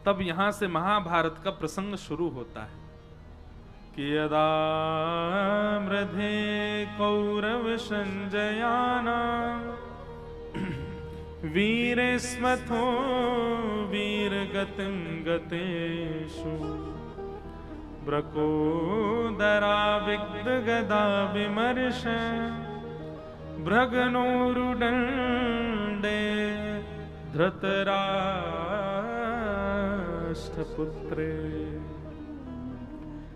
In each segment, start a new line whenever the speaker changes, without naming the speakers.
तब यहां से महाभारत का प्रसंग शुरू होता है कि यदा मृधे कौरव संजयाना वीर स्मथो वीर गतिम गतेषु ब्रकोदरा विग्ध गदा विमर्श भ्रगनोरुदंडे धृतराष्ट्रपुत्रे।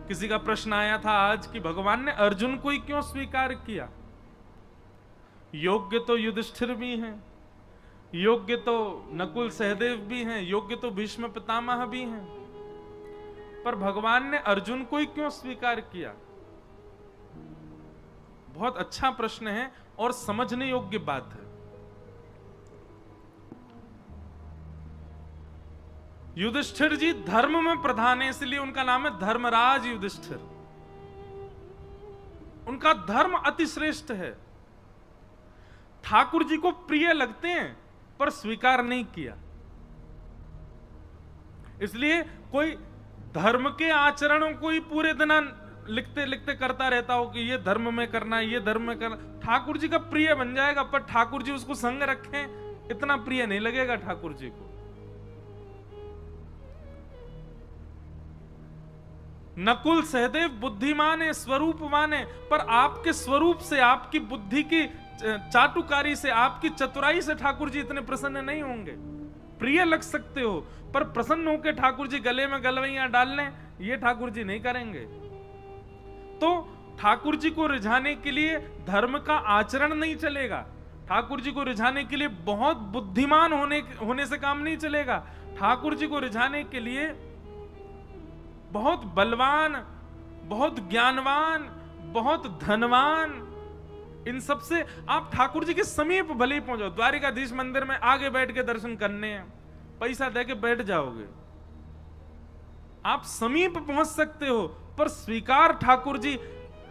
किसी का प्रश्न आया था आज कि भगवान ने अर्जुन को ही क्यों स्वीकार किया? योग्य तो युधिष्ठिर भी हैं, योग्य तो नकुल सहदेव भी हैं, योग्य तो भीष्म पितामह भी हैं, पर भगवान ने अर्जुन को ही क्यों स्वीकार किया? बहुत अच्छा प्रश्न है और समझने योग्य बात है। युधिष्ठिर जी धर्म में प्रधान है, इसलिए उनका नाम है धर्मराज युधिष्ठिर। उनका धर्म अतिश्रेष्ठ है। ठाकुर जी को प्रिय लगते हैं पर स्वीकार नहीं किया। इसलिए कोई धर्म के आचरणों को ही पूरे दिन लिखते लिखते करता रहता हो कि ये धर्म में करना, ये धर्म में करना, ठाकुर जी का प्रिय बन जाएगा, पर ठाकुर जी उसको संग रखें इतना प्रिय नहीं लगेगा ठाकुर जी को। नकुल सहदेव बुद्धिमान है, स्वरूपवान है, पर आपके स्वरूप से, आपकी बुद्धि की चाटुकारी से, आपकी चतुराई से ठाकुर जी इतने प्रसन्न नहीं होंगे। प्रिय लग सकते हो पर प्रसन्न होकर ठाकुर जी गले में गलवैयां डाल लें, ये ठाकुर जी नहीं करेंगे। तो ठाकुर जी को रिझाने के लिए धर्म का आचरण नहीं चलेगा। ठाकुर जी को रिझाने के लिए बहुत बुद्धिमान होने से काम नहीं चलेगा। ठाकुर जी को रिझाने के लिए बहुत बलवान, बहुत ज्ञानवान, बहुत धनवान, इन सब से आप ठाकुर जी के समीप भले ही पहुंचो। द्वारिकाधीश मंदिर में आगे बैठ के दर्शन करने हैं, पैसा दे के बैठ जाओगे, आप समीप पहुंच सकते हो, पर स्वीकार ठाकुर जी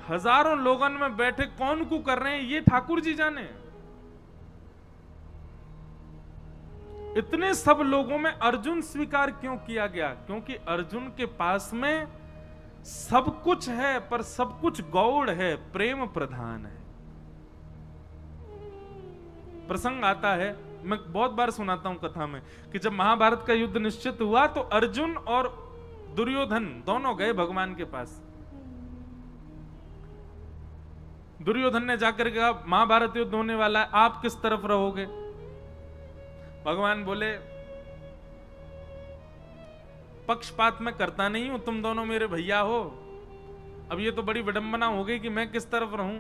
हजारों लोगों में बैठे कौन को कर रहे हैं ये ठाकुर जी जाने। इतने सब लोगों में अर्जुन स्वीकार क्यों किया गया? क्योंकि अर्जुन के पास में सब कुछ है, पर सब कुछ गौड़ है, प्रेम प्रधान है। प्रसंग आता है, मैं बहुत बार सुनाता हूं कथा में, कि जब महाभारत का युद्ध निश्चित हुआ तो अर्जुन और दुर्योधन दोनों गए भगवान के पास। दुर्योधन ने जाकर कहा महाभारत युद्ध होने वाला है, आप किस तरफ रहोगे? भगवान बोले पक्षपात में करता नहीं हूं, तुम दोनों मेरे भैया हो। अब ये तो बड़ी विडंबना हो गई कि मैं किस तरफ रहूं।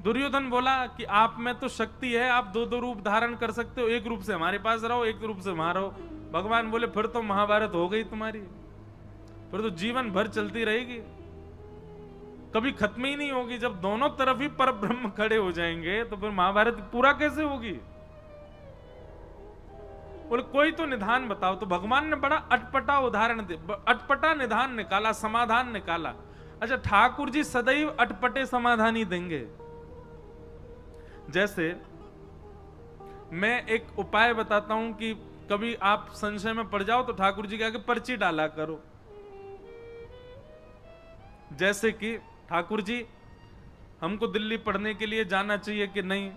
दुर्योधन बोला कि आप में तो शक्ति है, आप दो दो रूप धारण कर सकते हो, एक रूप से हमारे पास रहो, एक रूप से वहां रहो। भगवान बोले फिर तो महाभारत हो गई तुम्हारी, फिर तो जीवन भर चलती रहेगी, कभी खत्म ही नहीं होगी। जब दोनों तरफ ही पर ब्रह्म खड़े हो जाएंगे तो फिर महाभारत पूरा कैसे होगी? बोले कोई तो निधान बताओ। तो भगवान ने बड़ा अटपटा उदाहरण अटपटा निधान निकाला, समाधान निकाला। अच्छा, ठाकुर जी सदैव अटपटे समाधान ही देंगे। जैसे मैं एक उपाय बताता हूं कि कभी आप संशय में पड़ जाओ तो ठाकुर जी के आगे पर्ची डाला करो। जैसे कि ठाकुर जी हमको दिल्ली पढ़ने के लिए जाना चाहिए कि नहीं?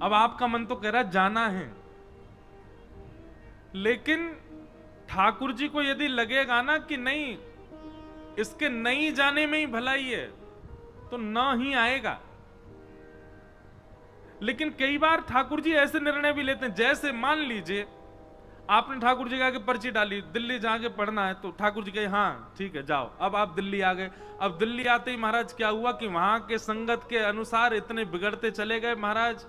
अब आपका मन तो कह रहा है जाना है, लेकिन ठाकुर जी को यदि लगेगा ना कि नहीं इसके नहीं जाने में ही भलाई है तो ना ही आएगा। लेकिन कई बार ठाकुर जी ऐसे निर्णय भी लेते हैं, जैसे मान लीजिए आपने ठाकुर जी के आगे पर्ची डाली दिल्ली जाके पढ़ना है, तो ठाकुर जी कहे हाँ ठीक है जाओ। अब आप दिल्ली आ गए। अब दिल्ली आते ही महाराज क्या हुआ कि वहां के संगत के अनुसार इतने बिगड़ते चले गए महाराज,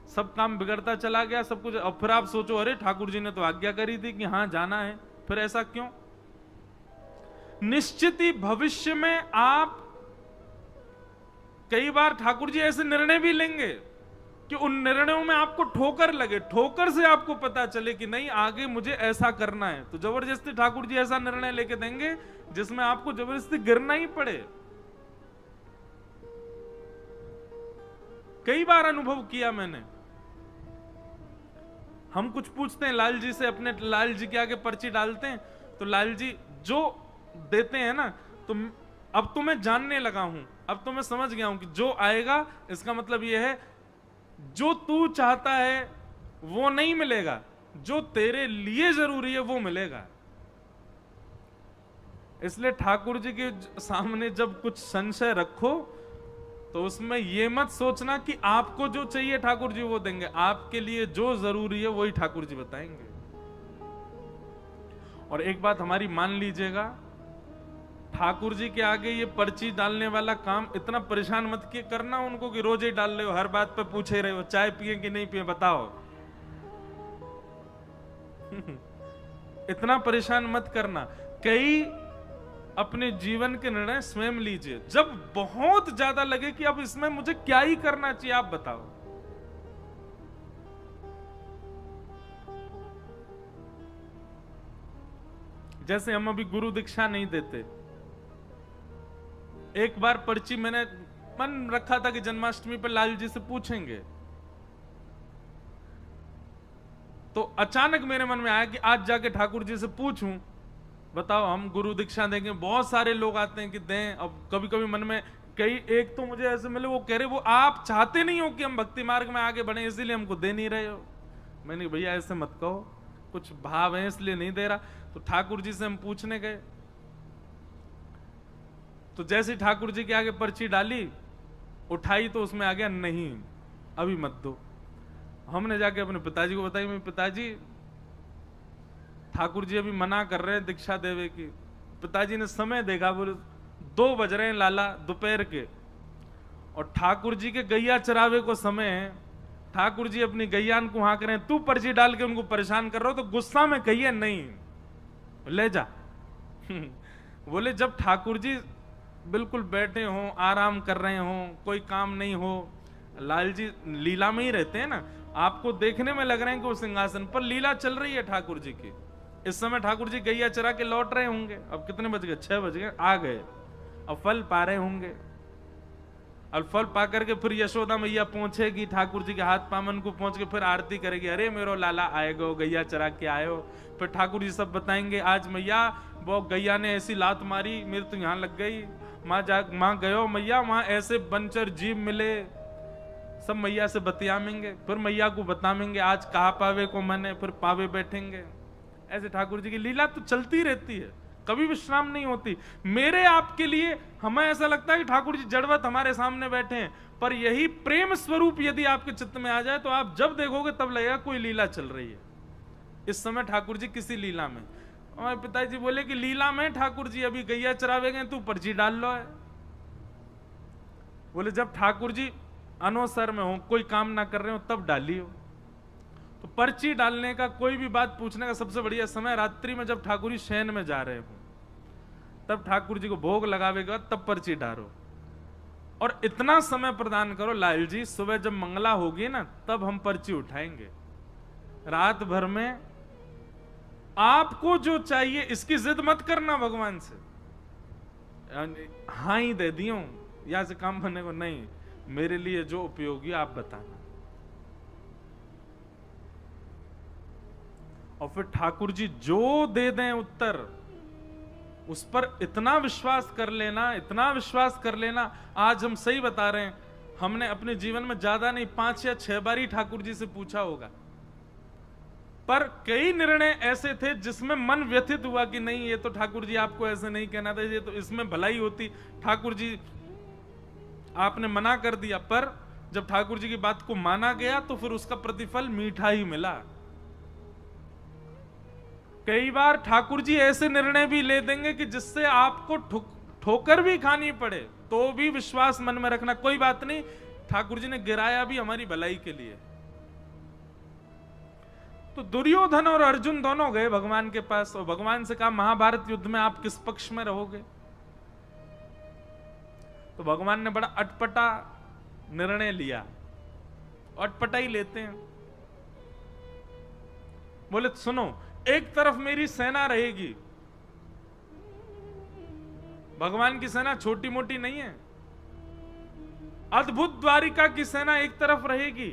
सब काम बिगड़ता चला गया, सब कुछ। अब फिर आप सोचो अरे ठाकुर जी ने तो आज्ञा करी थी कि हाँ जाना है, फिर ऐसा क्यों? निश्चित ही भविष्य में आप कई बार ठाकुर जी ऐसे निर्णय भी लेंगे कि उन निर्णयों में आपको ठोकर लगे, ठोकर से आपको पता चले कि नहीं आगे मुझे ऐसा करना है, तो जबरदस्ती ठाकुर जी ऐसा निर्णय लेके देंगे जिसमें आपको जबरदस्ती गिरना ही पड़े। कई बार अनुभव किया मैंने। हम कुछ पूछते हैं लाल जी से, अपने लाल जी के आगे पर्ची डालते हैं, तो लाल जी जो देते हैं ना, तो अब तो मैं जानने लगा हूं, अब तो मैं समझ गया हूं कि जो आएगा इसका मतलब यह है जो तू चाहता है वो नहीं मिलेगा, जो तेरे लिए जरूरी है वो मिलेगा। इसलिए ठाकुर जी के सामने जब कुछ संशय रखो तो उसमें यह मत सोचना कि आपको जो चाहिए ठाकुर जी वो देंगे, आपके लिए जो जरूरी है वही ठाकुर जी बताएंगे। और एक बात हमारी मान लीजिएगा, ठाकुर जी के आगे ये पर्ची डालने वाला काम इतना परेशान मत किए करना उनको कि रोज ही डाल रहे हो, हर बात पे पूछे रहे हो, चाय पिए कि नहीं पिए बताओ। इतना परेशान मत करना। कई अपने जीवन के निर्णय स्वयं लीजिए, जब बहुत ज्यादा लगे कि अब इसमें मुझे क्या ही करना चाहिए आप बताओ। जैसे हम अभी गुरु दीक्षा नहीं देते, एक बार पर्ची मैंने मन रखा था कि जन्माष्टमी पर लाल जी से पूछेंगे, तो अचानक मेरे मन में आया कि आज जाके ठाकुर जी से पूछूं, बताओ हम गुरु दीक्षा देंगे। बहुत सारे लोग आते हैं कि दें, अब कभी कभी मन में कई एक तो मुझे ऐसे मिले वो कह रहे वो आप चाहते नहीं हो कि हम भक्ति मार्ग में आगे बढ़े इसीलिए हमको दे नहीं रहे हो। मैंने भैया ऐसे मत कहो, कुछ भाव है इसलिए नहीं दे रहा। तो ठाकुर जी से हम पूछने गए, तो जैसे ठाकुर जी के आगे पर्ची डाली उठाई तो उसमें आ गया नहीं अभी मत दो। हमने जाके अपने पिताजी को बताई, मेरे पिताजी ठाकुर जी अभी मना कर रहे हैं दीक्षा देवे की। पिताजी ने समय देखा, बोले 2 बज रहे हैं लाला दोपहर के, और ठाकुर जी के गैया चरावे को समय है, ठाकुर जी अपनी गैयान को हाँक रहे हैं, तू पर्ची डाल के उनको परेशान कर रहा हो। तो गुस्सा में कहिए नहीं ले जा। बोले जब ठाकुर जी बिल्कुल बैठे हों, आराम कर रहे हों, कोई काम नहीं हो, लाल जी लीला में ही रहते हैं ना, आपको देखने में लग रहे हैं कि वो सिंहासन पर लीला चल रही है ठाकुर जी की। इस समय ठाकुर जी गैया चरा के लौट रहे होंगे, अब कितने बज गए 6 बज गए, आ गए, अब फल पा रहे होंगे, और फल पा करके फिर यशोदा मैया पहुंचेगी ठाकुर जी के हाथ पामन को पहुंच के फिर आरती करेगी, अरे मेरो लाला आएगो, गैया चरा के आए हो। फिर ठाकुर जी सब बताएंगे आज मैया वो गैया ने ऐसी लात मारी मेरे तो यहाँ लग गई, माँ गयो मैया वहां ऐसे बनचर जीव मिले, सब मैया से बतियामेंगे, फिर मैया को बताएंगे आज कहा पावे को मने, फिर पावे बैठेंगे। ऐसे ठाकुर जी की लीला तो चलती रहती है, कभी विश्राम नहीं होती। मेरे आपके लिए हमें ऐसा लगता है कि ठाकुर जी जड़वत हमारे सामने बैठे हैं, पर यही प्रेम स्वरूप यदि आपके चित्त में आ जाए तो आप जब देखोगे तब लगेगा कोई लीला चल रही है। इस समय ठाकुर जी किसी लीला में, हमारे पिताजी बोले कि लीला में ठाकुर जी अभी गैया चरावे गए, तू पर्ची डाल लो है। बोले जब ठाकुर जी अनवसर में हो, कोई काम ना कर रहे हो तब डालियो। तो पर्ची डालने का, कोई भी बात पूछने का सबसे बढ़िया समय रात्रि में जब ठाकुर जी शयन में जा रहे हो, तब ठाकुर जी को भोग लगावेगा तब पर्ची डालो। और इतना समय प्रदान करो लाल जी, सुबह जब मंगला होगी ना तब हम पर्ची उठाएंगे। रात भर में आपको जो चाहिए इसकी जिद मत करना भगवान से, हाँ ही दे दियो या से काम बनने को नहीं, मेरे लिए जो उपयोगी आप बताना। और फिर ठाकुर जी जो दे दें उत्तर, उस पर इतना विश्वास कर लेना, इतना विश्वास कर लेना। आज हम सही बता रहे हैं, हमने अपने जीवन में ज्यादा नहीं 5 या 6 बार ही ठाकुर जी से पूछा होगा, पर कई निर्णय ऐसे थे जिसमें मन व्यथित हुआ कि नहीं ये तो ठाकुर जी आपको ऐसे नहीं कहना था, ये तो इसमें भलाई होती, ठाकुर जी आपने मना कर दिया। पर जब ठाकुर जी की बात को माना गया तो फिर उसका प्रतिफल मीठा ही मिला। कई बार ठाकुर जी ऐसे निर्णय भी ले देंगे कि जिससे आपको ठोकर भी खानी पड़े, तो भी विश्वास मन में रखना, कोई बात नहीं, ठाकुर जी ने गिराया भी हमारी भलाई के लिए। तो दुर्योधन और अर्जुन दोनों गए भगवान के पास और भगवान से कहा महाभारत युद्ध में आप किस पक्ष में रहोगे। तो भगवान ने बड़ा अटपटा निर्णय लिया, अटपटा ही लेते हैं। बोले सुनो, एक तरफ मेरी सेना रहेगी, भगवान की सेना छोटी मोटी नहीं है, अद्भुत द्वारिका की सेना एक तरफ रहेगी,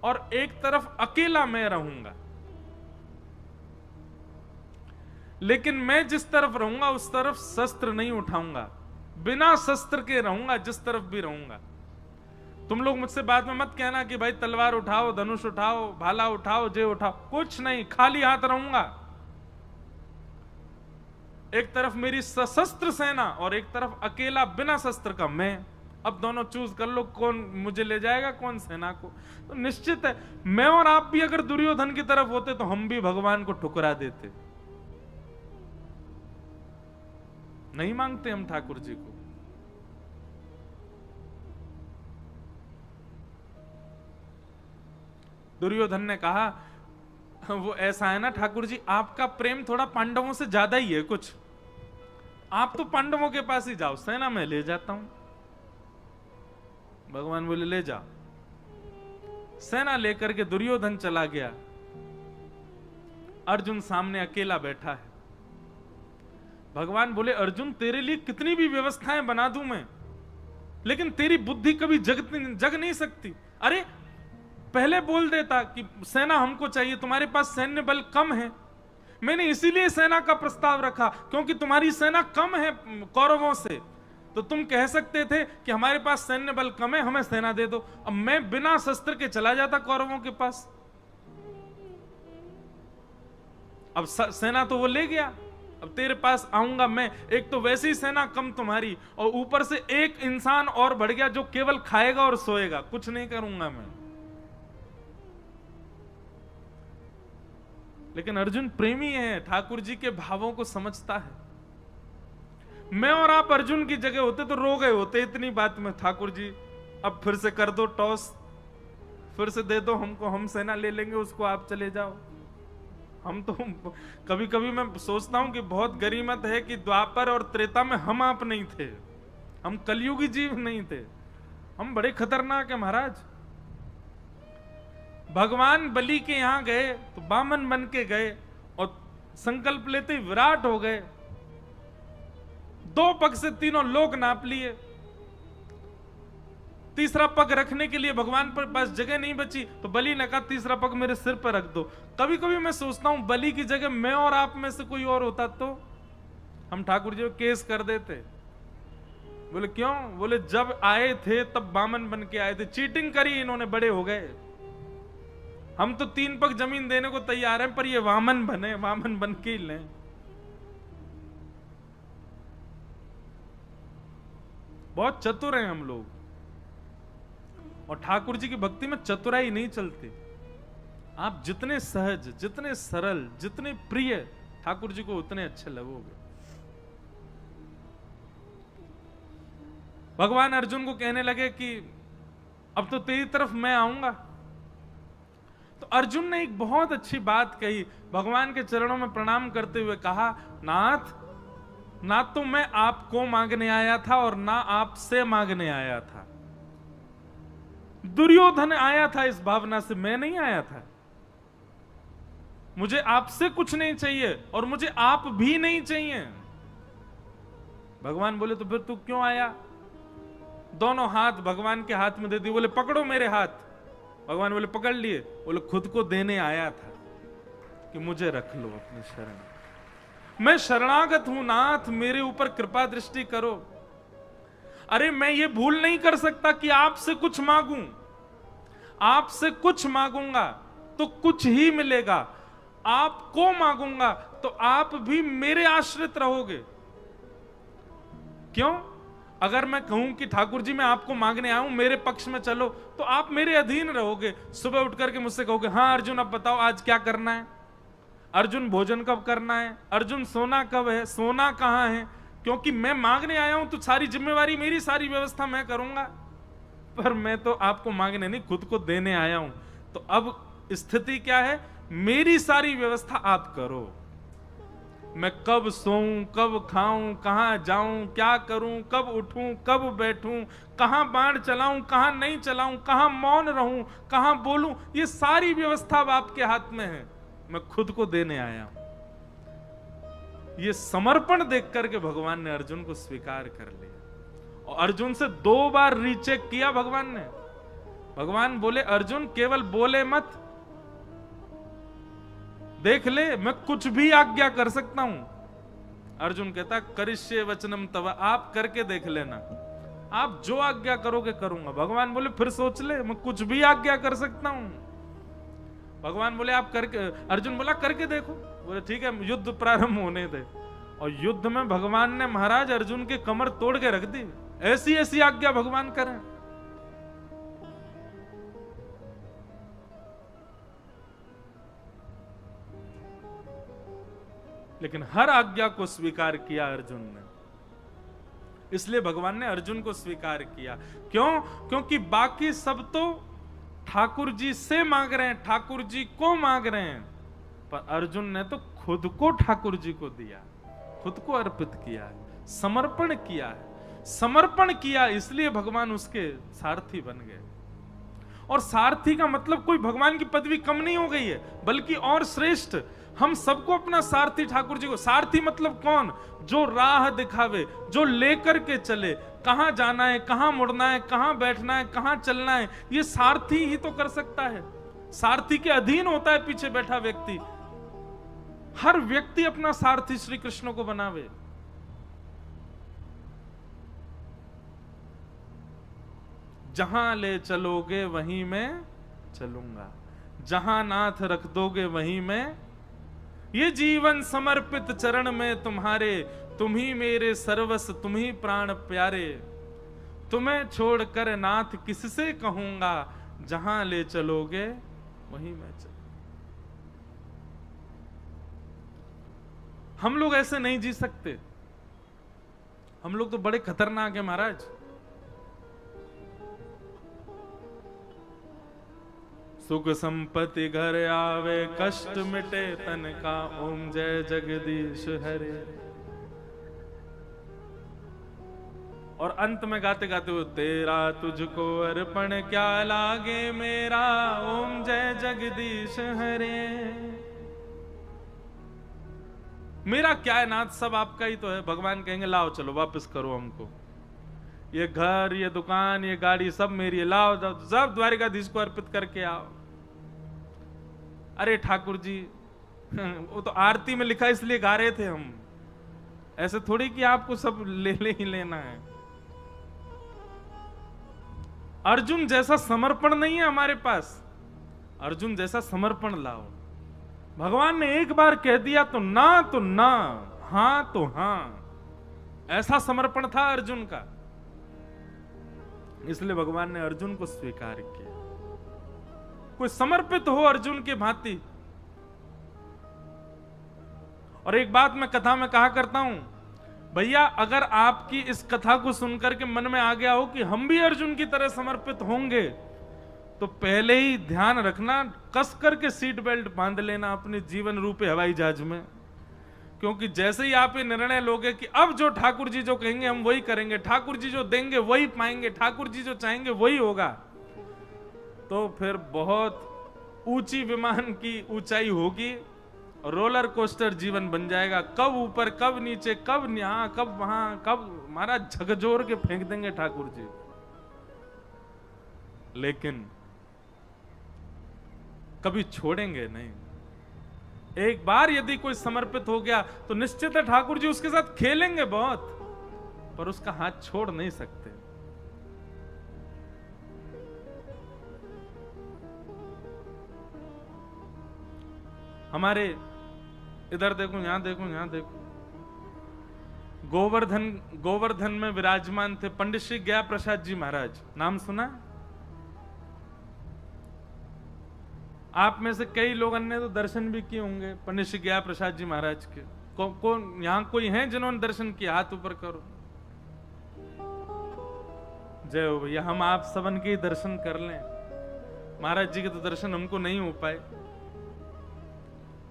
और एक तरफ अकेला मैं रहूंगा। लेकिन मैं जिस तरफ रहूंगा उस तरफ शस्त्र नहीं उठाऊंगा, बिना शस्त्र के रहूंगा जिस तरफ भी रहूंगा। तुम लोग मुझसे बाद में मत कहना कि भाई तलवार उठाओ, धनुष उठाओ, भाला उठाओ, जे उठाओ, कुछ नहीं, खाली हाथ रहूंगा। एक तरफ मेरी सशस्त्र सेना और एक तरफ अकेला बिना शस्त्र का मैं। अब दोनों चूज कर लो, कौन मुझे ले जाएगा, कौन सेना को। तो निश्चित है मैं और आप भी अगर दुर्योधन की तरफ होते तो हम भी भगवान को ठुकरा देते। नहीं मांगते हम ठाकुर जी को। दुर्योधन ने कहा वो ऐसा है ना ठाकुर जी, आपका प्रेम थोड़ा पांडवों से ज्यादा ही है कुछ, आप तो पांडवों के पास ही जाओ, सेना में ले जाता हूं। भगवान बोले ले जा। सेना लेकर के दुर्योधन चला गया। अर्जुन सामने अकेला बैठा है। भगवान बोले अर्जुन तेरे लिए कितनी भी व्यवस्थाएं बना दूं मैं, लेकिन तेरी बुद्धि कभी जग नहीं सकती। अरे पहले बोल देता कि सेना हमको चाहिए, तुम्हारे पास सैन्य बल कम है। मैंने इसीलिए सेना का प्रस्ताव रखा क्योंकि तुम्हारी सेना कम है कौरवों से, तो तुम कह सकते थे कि हमारे पास सैन्य बल कम है, हमें सेना दे दो। अब मैं बिना शस्त्र के चला जाता कौरवों के पास। अब सेना तो वो ले गया, अब तेरे पास आऊंगा मैं। एक तो वैसी सेना कम तुम्हारी, और ऊपर से एक इंसान और बढ़ गया जो केवल खाएगा और सोएगा, कुछ नहीं करूंगा मैं। लेकिन अर्जुन प्रेमी है, ठाकुर जी के भावों को समझता है। मैं और आप अर्जुन की जगह होते तो रो गए होते इतनी बात में, ठाकुर जी अब फिर से कर दो टॉस, फिर से दे दो हमको, हम सेना ले लेंगे उसको, आप चले जाओ। हम तो कभी कभी मैं सोचता हूं कि बहुत गरीमत है कि द्वापर और त्रेता में हम आप नहीं थे, हम कलयुगी जीव नहीं थे, हम बड़े खतरनाक है महाराज। भगवान बलि के यहां गए तो बामन बन के गए और संकल्प लेते ही विराट हो गए। 2 पग से तीनों लोक नाप लिए। तीसरा पग रखने के लिए भगवान पर पास जगह नहीं बची, तो बलि ने कहा तीसरा पग मेरे सिर पर रख दो। कभी कभी मैं सोचता हूं बलि की जगह मैं और आप में से कोई और होता तो हम ठाकुर जी को केस कर देते। बोले क्यों? बोले जब आए थे तब बामन बन के आए थे, चीटिंग करी इन्होंने, बड़े हो गए। हम तो 3 पग जमीन देने को तैयार हैं, पर ये वामन बने, वामन बन के ही लें। बहुत चतुर हैं हम लोग, और ठाकुर जी की भक्ति में चतुराई नहीं चलती। आप जितने सहज, जितने सरल, जितने प्रिय ठाकुर जी को, उतने अच्छे लगोगे। भगवान अर्जुन को कहने लगे कि अब तो तेरी तरफ मैं आऊंगा। तो अर्जुन ने एक बहुत अच्छी बात कही, भगवान के चरणों में प्रणाम करते हुए कहा नाथ, ना तो मैं आपको मांगने आया था और ना आपसे मांगने आया था। दुर्योधन आया था इस भावना से, मैं नहीं आया था। मुझे आपसे कुछ नहीं चाहिए और मुझे आप भी नहीं चाहिए। भगवान बोले तो फिर तू क्यों आया? दोनों हाथ भगवान के हाथ में दे दिए, बोले पकड़ो मेरे हाथ। भगवान बोले पकड़ लिए, बोले खुद को देने आया था कि मुझे रख लो अपने शरण। मैं शरणागत हूं नाथ, मेरे ऊपर कृपा दृष्टि करो। अरे मैं ये भूल नहीं कर सकता कि आपसे कुछ मांगूं। आपसे कुछ मांगूंगा तो कुछ ही मिलेगा, आपको मांगूंगा तो आप भी मेरे आश्रित रहोगे। क्यों? अगर मैं कहूं कि ठाकुर जी मैं आपको मांगने आऊं, मेरे पक्ष में चलो, तो आप मेरे अधीन रहोगे। सुबह उठ करके मुझसे कहोगे हाँ अर्जुन अब बताओ आज क्या करना है, अर्जुन भोजन कब करना है, अर्जुन सोना कब है, सोना कहां है। क्योंकि मैं मांगने आया हूं तो सारी जिम्मेवारी मेरी, सारी व्यवस्था मैं करूंगा। पर मैं तो आपको मांगने नहीं, खुद को देने आया हूं। तो अब स्थिति क्या है, मेरी सारी व्यवस्था आप करो। मैं कब सोऊं, कब खाऊं, कहां जाऊं, क्या करूं, कब उठूं, कब बैठूं, कहां बाण चलाऊं, कहां नहीं चलाऊं, कहां मौन रहूं, कहां बोलूं, ये सारी व्यवस्था अब आपके हाथ में है। मैं खुद को देने आया हूं। ये समर्पण देख करके भगवान ने अर्जुन को स्वीकार कर लिया। और अर्जुन से 2 बार रीचेक किया भगवान ने। भगवान बोले अर्जुन केवल बोले मत, देख ले मैं कुछ भी आज्ञा कर सकता हूं। अर्जुन कहता करिष्ये वचनम तव, आप करके देख लेना, आप जो आज्ञा करोगे करूंगा। भगवान बोले फिर सोच ले, मैं कुछ भी आज्ञा कर सकता हूं। भगवान बोले आप करके, अर्जुन बोला करके देखो। बोले ठीक है, युद्ध प्रारंभ होने दे। और युद्ध में भगवान ने महाराज अर्जुन के कमर तोड़ के रख दी। ऐसी ऐसी आज्ञा भगवान करें। लेकिन हर आज्ञा को स्वीकार किया अर्जुन ने, इसलिए भगवान ने अर्जुन को स्वीकार किया। क्यों? क्योंकि बाकी सब तो ठाकुर जी से मांग रहे हैं, ठाकुर जी को मांग रहे हैं, पर अर्जुन ने तो खुद को ठाकुर जी को दिया, खुद को अर्पित किया है, समर्पण किया है। समर्पण किया इसलिए भगवान उसके सारथी बन गए। और सारथी का मतलब कोई भगवान की पदवी कम नहीं हो गई है, बल्कि और श्रेष्ठ। हम सबको अपना सारथी ठाकुर जी को, सारथी मतलब कौन? जो राह दिखावे, जो लेकर के चले, कहां जाना है, कहां मुड़ना है, कहां बैठना है, कहां चलना है, ये सारथी ही तो कर सकता है। सारथी के अधीन होता है पीछे बैठा व्यक्ति। हर व्यक्ति अपना सारथी श्री कृष्ण को बनावे। जहां ले चलोगे वहीं मैं चलूंगा, जहां नाथ रख दोगे वहीं मैं। ये जीवन समर्पित चरण में तुम्हारे, तुम ही मेरे सर्वस्व, तुम ही प्राण प्यारे। तुम्हें छोड़कर नाथ किससे कहूंगा, जहां ले चलोगे वहीं मैं चलूंगा। हम लोग ऐसे नहीं जी सकते, हम लोग तो बड़े खतरनाक है महाराज। सुख संपत्ति घर आवे, कष्ट मिटे तन का, ओम जय जगदीश हरे। और अंत में गाते गाते वो तेरा तुझको अर्पण क्या लागे मेरा, ओम जय जगदीश हरे। मेरा क्या है नाथ, सब आपका ही तो है। भगवान कहेंगे लाओ चलो वापस करो हमको, ये घर, ये दुकान, ये गाड़ी सब मेरी है, लाओ सब द्वारिकाधीश को अर्पित करके आओ। अरे ठाकुर जी वो तो आरती में लिखा इसलिए गा रहे थे हम, ऐसे थोड़ी कि आपको सब ले ही लेना है। अर्जुन जैसा समर्पण नहीं है हमारे पास, अर्जुन जैसा समर्पण लाओ। भगवान ने एक बार कह दिया तो ना, हां तो हां, ऐसा समर्पण था अर्जुन का। इसलिए भगवान ने अर्जुन को स्वीकार किया। कोई समर्पित हो अर्जुन के भांति। और एक बात मैं कथा में कहा करता हूं, भैया अगर आपकी इस कथा को सुनकर के मन में आ गया हो कि हम भी अर्जुन की तरह समर्पित होंगे, तो पहले ही ध्यान रखना, कस करके सीट बेल्ट बांध लेना अपने जीवन रूपी हवाई जहाज में। क्योंकि जैसे ही आप ये निर्णय लोगे कि अब जो ठाकुर जी जो कहेंगे हम वही करेंगे, ठाकुर जी जो देंगे वही पाएंगे, ठाकुर जी जो चाहेंगे वही होगा, तो फिर बहुत ऊंची विमान की ऊंचाई होगी, रोलर कोस्टर जीवन बन जाएगा। कब ऊपर, कब नीचे, कब यहां, कब वहां, कब महाराज झकझोर के फेंक देंगे ठाकुर जी। लेकिन कभी छोड़ेंगे नहीं। एक बार यदि कोई समर्पित हो गया तो निश्चित है ठाकुर जी उसके साथ खेलेंगे बहुत, पर उसका हाथ छोड़ नहीं सकते। हमारे इधर देखो, यहां देखो, यहां देखो, गोवर्धन में विराजमान थे पंडित श्री गया प्रसाद जी महाराज, नाम सुना? आप में से कई लोगों ने तो दर्शन भी किए होंगे पंडित श्री गया प्रसाद जी महाराज के। कौन यहां कोई हैं जिन्होंने दर्शन किया? हाथ ऊपर करो। जय हो भैया, हम आप सबन के दर्शन कर लें। महाराज जी के तो दर्शन हमको नहीं हो पाए,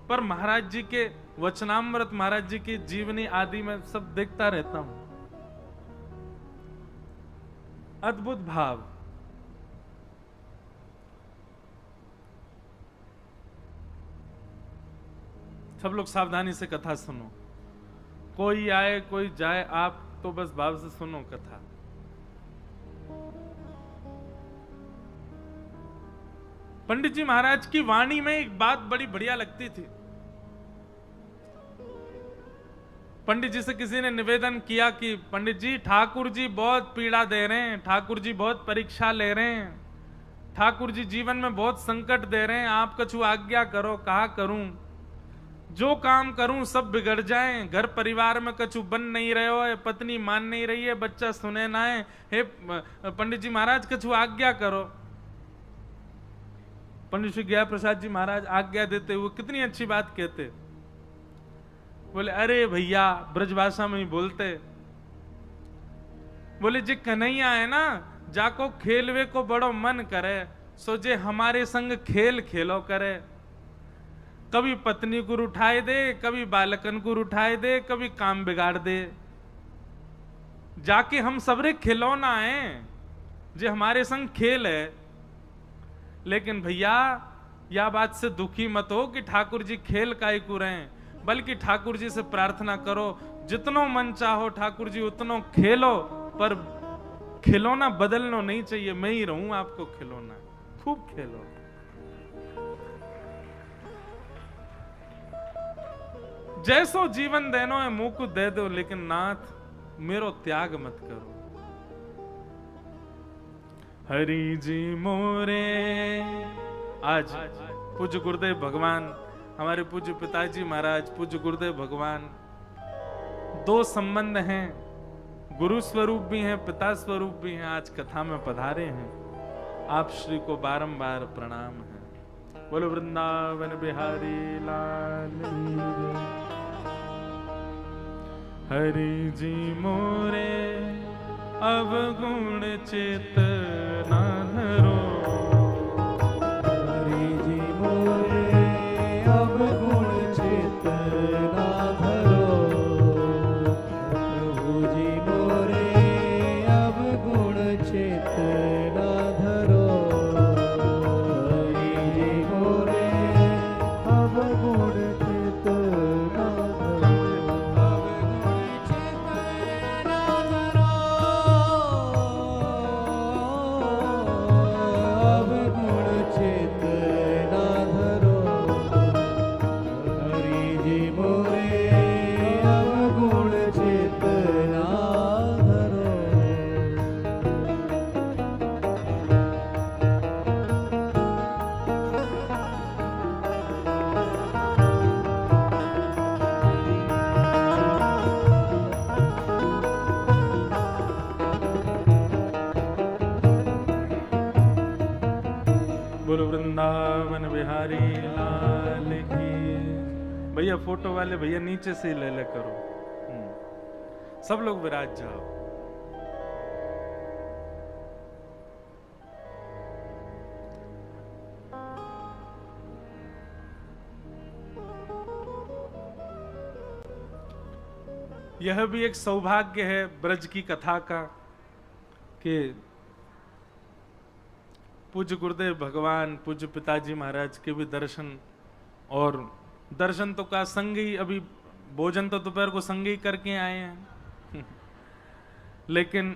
पर महाराज जी के वचनामृत, महाराज जी की जीवनी आदि में सब देखता रहता हूं। अद्भुत भाव। सब लोग सावधानी से कथा सुनो, कोई आए कोई जाए, आप तो बस भाव से सुनो कथा। पंडित जी महाराज की वाणी में एक बात बड़ी बढ़िया लगती थी। पंडित जी से किसी ने निवेदन किया कि पंडित जी, ठाकुर जी बहुत पीड़ा दे रहे हैं, ठाकुर जी बहुत परीक्षा ले रहे हैं, ठाकुर जी जीवन में बहुत संकट दे रहे हैं, आप कछु आज्ञा करो, कहा करूं, जो काम करूं सब बिगड़ जाए, घर परिवार में कछु बन नहीं रहे हो, पत्नी मान नहीं रही है, बच्चा सुने ना है, हे पंडित जी महाराज कछु आज्ञा करो। पंडित श्री गया प्रसाद जी महाराज आज्ञा देते हुए कितनी अच्छी बात कहते, बोले अरे भैया, ब्रजभाषा में ही बोलते, बोले जे कन्हैया है ना, जाको खेलवे को बड़ो मन करे, सोचे हमारे संग खेल खेलो करे। कभी पत्नी को उठाए दे, कभी बालकन को उठाए दे, कभी काम बिगाड़ दे, जाके हम सबरे खिलौना है, जे हमारे संग खेल है। लेकिन भैया, यह बात से दुखी मत हो कि ठाकुर जी खेल काहे को रहे, बल्कि ठाकुर जी से प्रार्थना करो, जितनो मन चाहो ठाकुर जी उतनो खेलो, पर खिलौना बदलना नहीं चाहिए, मैं ही रहूं आपको खिलौना, खूब खेलो। जैसो जीवन देनो है मुंह को दे दो, लेकिन नाथ मेरो त्याग मत करो। हरि जी मोरे। आज पूज्य गुरुदेव भगवान, हमारे पूज्य पिताजी महाराज, पूज्य गुरुदेव भगवान, दो संबंध हैं, गुरु स्वरूप भी हैं, पिता स्वरूप भी हैं, आज कथा में पधारे हैं। आप श्री को बारंबार प्रणाम है। बोलो वृंदावन बिहारी लाल। हरि जी मोरे अवगुण चेतना धरो,
हरि जी मोरे अवगुण चेतना धरो, प्रभु जी मोरे अवगुण चेतना धरो, हरि जी मोरे अवगुण चेतना धरो,
बोलो वृंदावन बिहारी लाल की। भैया फोटो वाले भैया नीचे से ले ले करो, सब लोग विराज जाओ। यह भी एक सौभाग्य है ब्रज की कथा का कि पूज्य गुरुदेव भगवान, पूज्य पिताजी महाराज के भी दर्शन, और दर्शन तो का संग ही, अभी भोजन तो दोपहर को संग ही करके आए हैं लेकिन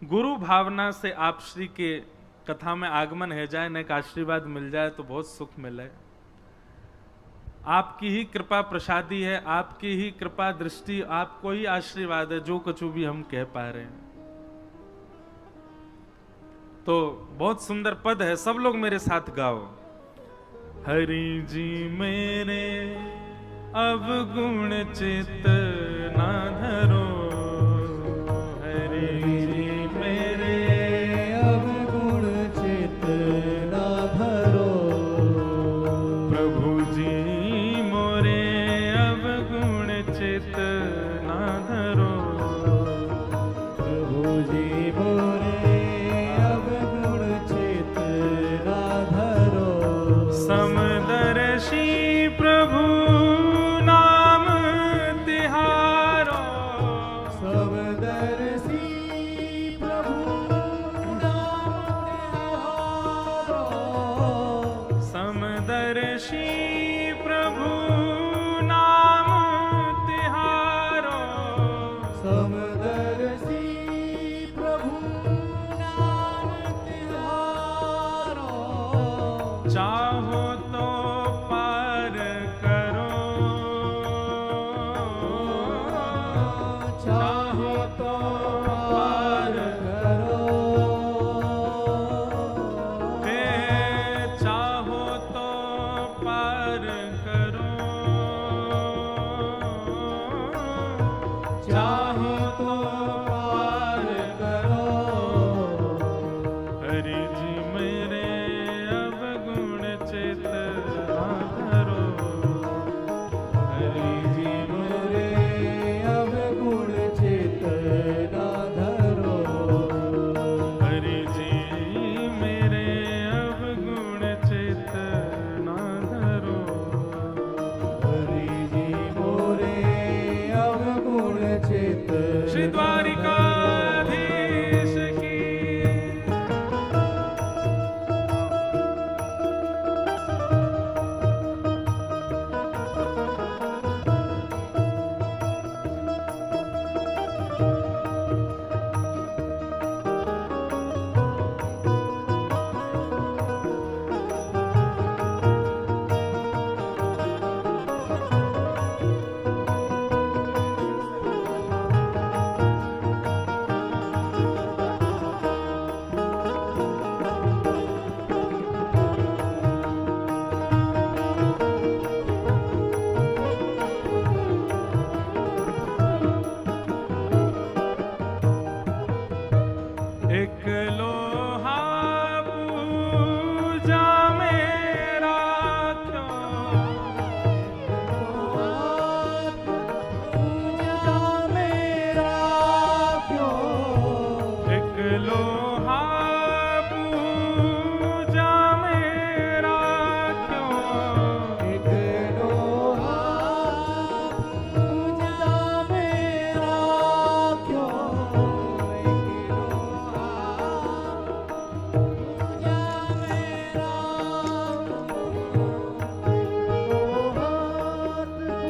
गुरु भावना से आप श्री के कथा में आगमन है जाए, न आशीर्वाद मिल जाए तो बहुत सुख मिले। आपकी ही कृपा प्रसादी है, आपकी ही कृपा दृष्टि, आपको ही आशीर्वाद है जो कुछ भी हम कह पा रहे हैं। तो बहुत सुंदर पद है, सब लोग मेरे साथ गाओ। हरि जी मेरे अवगुण चित ना धरो, हरि जी मेरे
अवगुण चित ना धरो,
प्रभु जी मोरे अवगुण चित ना धरो,
प्रभु जी मोरे
समदर्शी प्रभु नाम तिहारो,
समदर्शी प्रभु नाम तिहारो,
समदर्शी प्रभु नाम तिहारो,
समदर्शी प्रभु नाम तिहारो,
चाहो तो पार करो,
चाहो तो पार करो,
हे चाहो तो पार करो,
चाहो तो पार करो।
हरि जी मेरे अवगुण चित ना धरो,
हरि जी मेरे अवगुण चित ना धरो,
हरि जी मेरे अवगुण चित ना धरो।
हरि जी मोरे अवगुण चित
श्री द्वारिकाधीश की एक लोहा पूजा मेरा क्यों,
पूजा मेरा क्यों,
एक लोहा पूजा मेरा क्यों,
एक लोहा पूजा मेरा क्यों, एक लोहा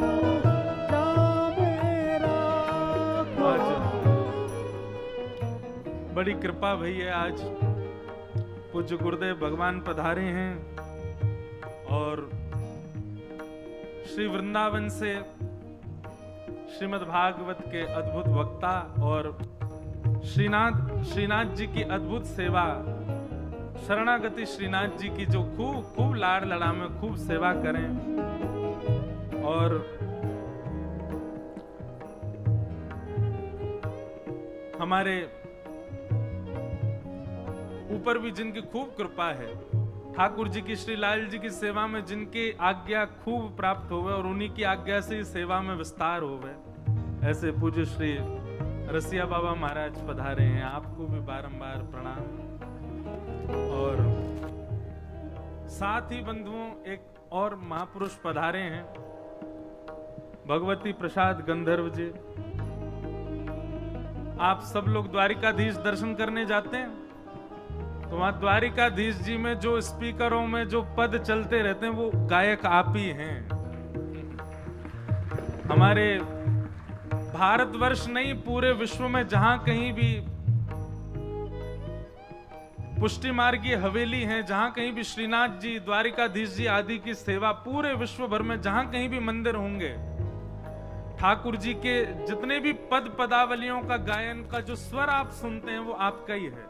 पूजा मेरा
आज बड़ी कृपा भई है। आज पूज्य गुरुदेव भगवान पधारे हैं और श्री वृंदावन से श्रीमद् भागवत के अद्भुत वक्ता और श्रीनाथ जी की अद्भुत सेवा, शरणागति श्रीनाथ जी की जो खूब खूब लाड़ लड़ा में खूब सेवा करें और हमारे ऊपर भी जिनकी खूब कृपा है, ठाकुर जी की श्री लाल जी की सेवा में जिनकी आज्ञा खूब प्राप्त होवे और उन्हीं की आज्ञा से ही सेवा में विस्तार होवे, ऐसे पूज्य श्री रसिया बाबा महाराज पधारे हैं। आपको भी बारंबार प्रणाम। और साथ ही बंधुओं एक और महापुरुष पधारे हैं, भगवती प्रसाद गंधर्व जी। आप सब लोग द्वारिकाधीश दर्शन करने जाते हैं तो वहां द्वारिकाधीश जी में जो स्पीकरों में जो पद चलते रहते हैं वो गायक आप ही हैं। हमारे भारतवर्ष नहीं, पूरे विश्व में जहां कहीं भी पुष्टि मार्गी हवेली है, जहां कहीं भी श्रीनाथ जी, द्वारिकाधीश जी आदि की सेवा, पूरे विश्व भर में जहां कहीं भी मंदिर होंगे, ठाकुर जी के जितने भी पद पदावलियों का गायन का जो स्वर आप सुनते हैं वो आपका ही है।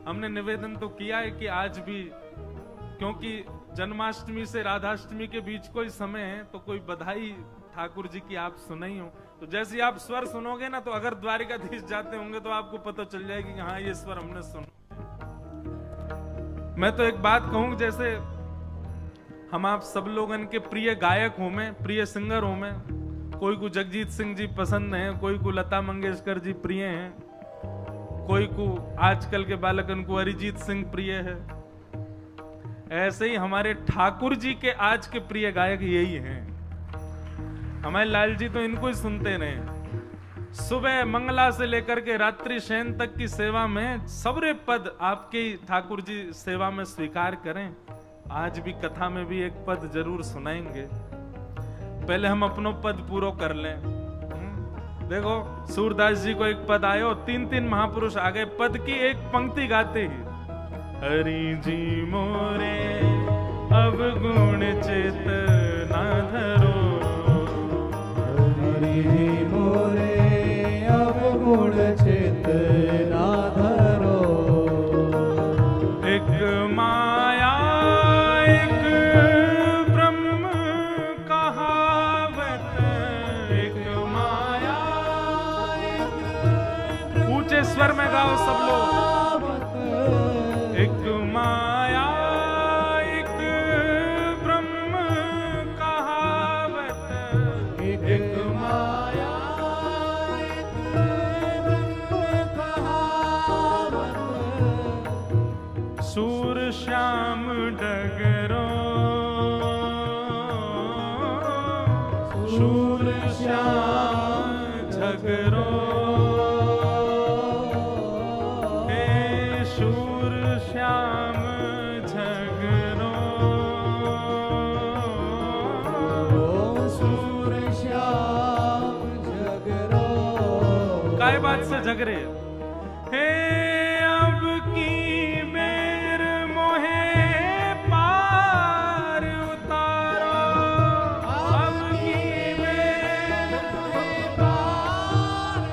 हमने निवेदन तो किया है कि आज भी, क्योंकि जन्माष्टमी से राधाष्टमी के बीच कोई समय है, तो कोई बधाई ठाकुर जी की आप सुनाई हो, तो जैसे ही आप स्वर सुनोगे ना, तो अगर द्वारिकाधीश जाते होंगे तो आपको पता चल जाएगी कि हाँ ये स्वर हमने सुना। मैं तो एक बात कहूं, जैसे हम आप सब लोगन के प्रिय गायक हो में, प्रिय सिंगर हो में, कोई को जगजीत सिंह जी पसंद है, कोई को लता मंगेशकर जी प्रिय हैं, कोई को आजकल के बालकन को अरिजीत सिंह प्रिय है, ऐसे ही हमारे ठाकुर जी के आज के प्रिय गायक यही हैं। हमारे लाल जी तो इनको ही सुनते रहे, सुबह मंगला से लेकर के रात्रि शयन तक की सेवा में सबरे पद आपके ठाकुर जी सेवा में स्वीकार करें। आज भी कथा में भी एक पद जरूर सुनाएंगे, पहले हम अपनो पद पूरा कर लें। देखो सूरदास जी को एक पद आयो, 3 महापुरुष आ गए, पद की एक पंक्ति गाते ही, हरि जी मोरे अवगुण चित न धरो।
हरि मोरे अवगुण चित ना धरो।
एक माया एक ब्रह्म कहावत, एक माया ऊंचे स्वर में गाओ सब लोग। एक माया एक ब्रह्म कहावत,
एक माया एक ब्रह्म कहावत।
सूर श्याम डगरो, सूर श्याम झगरो, हे शूर श्याम झगरो।
सूर श्याम झगरो।
काय बात से झगरे? हे अब की मेर मोहे पार उतारो, अब की मेर मोहे
पार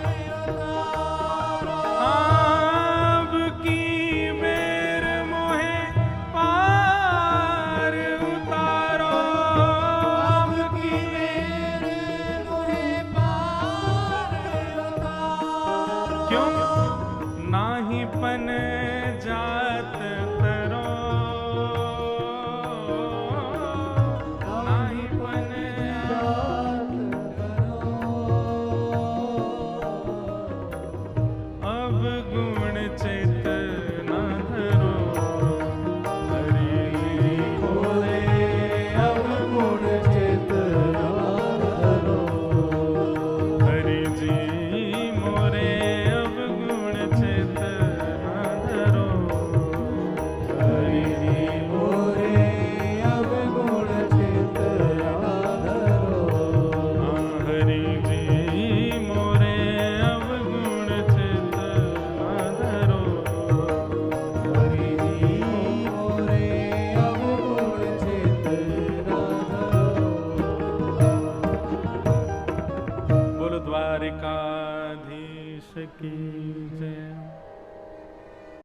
उतारो।
अब की मेर मोहे पार उतारो,
अब की मेर मोहे पार उतारो।
क्यों नाही पन जात तरो, नाही पन अब गुण चित न धरो। हरि
मोरे अवगुण चित ना धरो।
हरि जी मोरे अवगुण चित न धरो।
हरि मोरे अवगुण चित ना धरो।
हरि जी मोरे अवगुण चित न धरो।
हरि मोरे अवगुण चित ना धरो।
बोलो द्वारिकाधीश की